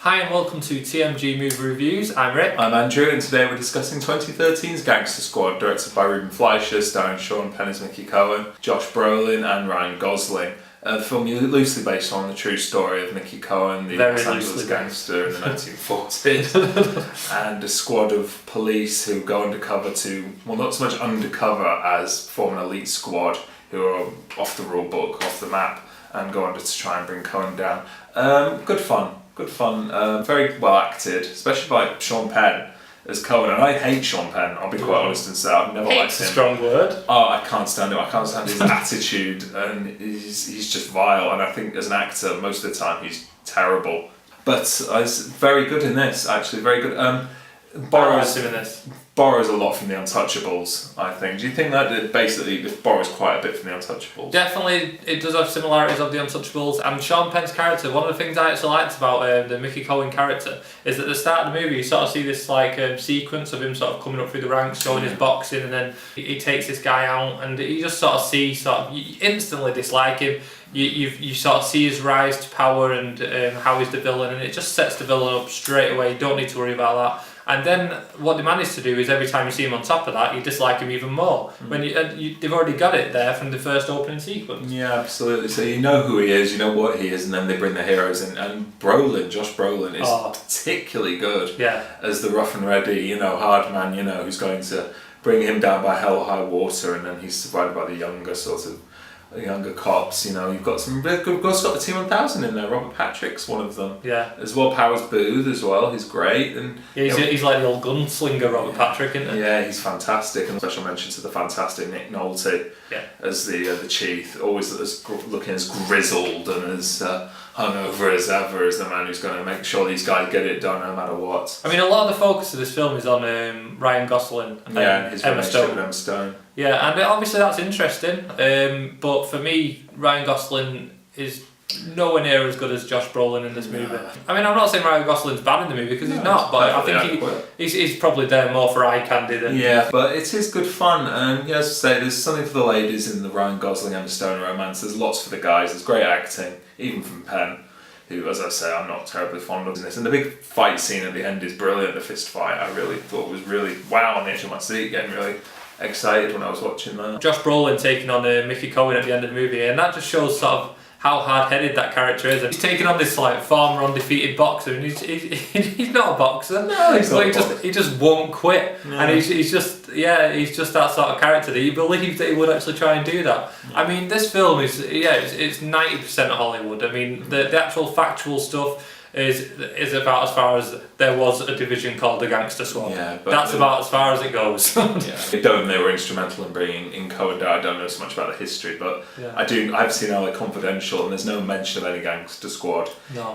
Hi and welcome to TMG Movie Reviews. I'm Rick. I'm Andrew, and today we're discussing 2013's Gangster Squad, directed by Ruben Fleischer, starring Sean Penn as Mickey Cohen, Josh Brolin and Ryan Gosling. The film is loosely based on the true story of Mickey Cohen, the Los Angeles gangster in the 1940s, and a squad of police who go undercover to, well, not so much undercover as form an elite squad who are off the rule book, off the map, and go under to try and bring Cohen down. Good fun, very well acted, especially by Sean Penn as Cohen. And I hate Sean Penn, I'll be quite honest and say I've never liked him. A strong word. Oh, I can't stand him. I can't stand his attitude, and he's just vile. And I think as an actor, most of the time he's terrible. But he's very good in this. Actually, very good. Borrows a lot from The Untouchables, I think. Do you think that it basically borrows quite a bit from The Untouchables? Definitely, it does have similarities of The Untouchables. And Sean Penn's character, one of the things I actually liked about the Mickey Cohen character is at the start of the movie you sort of see this sequence of him sort of coming up through the ranks, showing his boxing, and then he takes this guy out, and you just sort of see, you instantly dislike him. You sort of see his rise to power and how he's the villain, and it just sets the villain up straight away. You don't need to worry about that. And then what they manage to do is every time you see him on top of that, you dislike him even more. When they've already got it there from the first opening sequence. Yeah, absolutely. So you know who he is, you know what he is, and then they bring the heroes in. And Josh Brolin is particularly good as the rough and ready, hard man, who's going to bring him down by hell or high water, and then he's survived by the younger cops. You've got some good. We've got the T-1000 in there. Robert Patrick's one of them. Yeah. As well, Powers Booth as well. He's great, and he's like the old gunslinger Robert Patrick, isn't he? Yeah, he's fantastic. And special mention to the fantastic Nick Nolte as the chief. Always looking as grizzled and as hungover as ever, as the man who's going to make sure these guys get it done no matter what. I mean, a lot of the focus of this film is on Ryan Gosling and his Emma relationship with Emma Stone. Yeah, and obviously that's interesting, but for me, Ryan Gosling is nowhere near as good as Josh Brolin in this movie. I mean, I'm not saying Ryan Gosling's bad in the movie, because he's not, but I think he's probably there more for eye candy than... Yeah, but it is good fun, and as I say, there's something for the ladies in the Ryan Gosling Emma Stone romance. There's lots for the guys. There's great acting, even from Penn, who, as I say, I'm not terribly fond of in this. And the big fight scene at the end is brilliant. The fist fight, I really thought was really wow on the edge of my seat, getting really excited when I was watching that. Josh Brolin taking on Mickey Cohen at the end of the movie, and that just shows sort of how hard-headed that character is. And he's taking on this former undefeated boxer, and he's not a boxer. No, he's not. He just won't quit, and he's just that sort of character that you believe that he would actually try and do that. I mean, this film is it's 90% Hollywood. I mean, the actual factual stuff is about as far as there was a division called the Gangster Squad. Yeah, but that's about as far as it goes. They were instrumental in bringing in Cohen down. I don't know so much about the history, but I've seen LA Confidential, and there's no mention of any Gangster Squad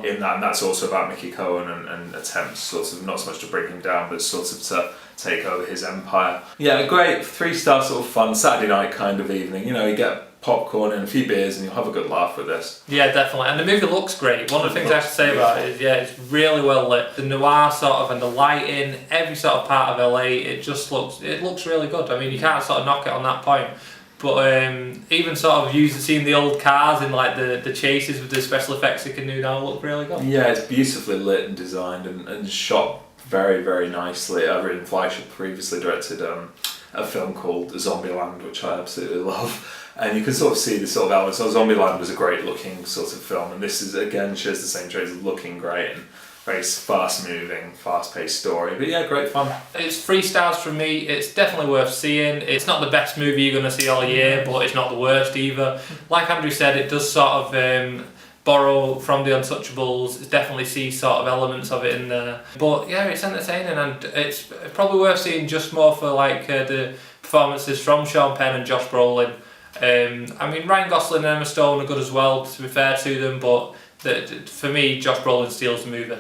in that, and that's also about Mickey Cohen and attempts sort of not so much to bring him down, but sort of to take over his empire. Yeah, a great 3-star sort of fun Saturday night kind of evening. You get popcorn and a few beers and you'll have a good laugh with this. Yeah, definitely. And the movie looks great. One of the things I have to say about it is, it's really well lit. The noir sort of and the lighting, every sort of part of LA, it looks really good. I mean, you can't sort of knock it on that point. But even sort of seeing the old cars in like the chases with the special effects they can do now look really good. Yeah, it's beautifully lit and designed and shot very, very nicely. Ruben Fleischer previously directed a film called Zombieland, which I absolutely love. And you can sort of see the sort of elements. So Zombieland was a great looking sort of film, and this is again shares the same traits of looking great and very fast moving, fast paced story. But yeah, great fun. It's 3 stars from me. It's definitely worth seeing. It's not the best movie you're going to see all year, but it's not the worst either. Like Andrew said, it does sort of borrow from The Untouchables. It definitely see sort of elements of it in there. But yeah, it's entertaining, and it's probably worth seeing just more for like the performances from Sean Penn and Josh Brolin. I mean, Ryan Gosling and Emma Stone are good as well, to be fair to them, but for me, Josh Brolin steals the movie.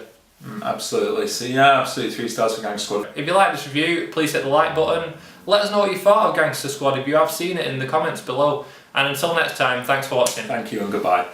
Absolutely. So yeah, absolutely 3 stars for Gangster Squad. If you like this review, please hit the like button. Let us know what you thought of Gangster Squad if you have seen it in the comments below. And until next time, thanks for watching. Thank you and goodbye.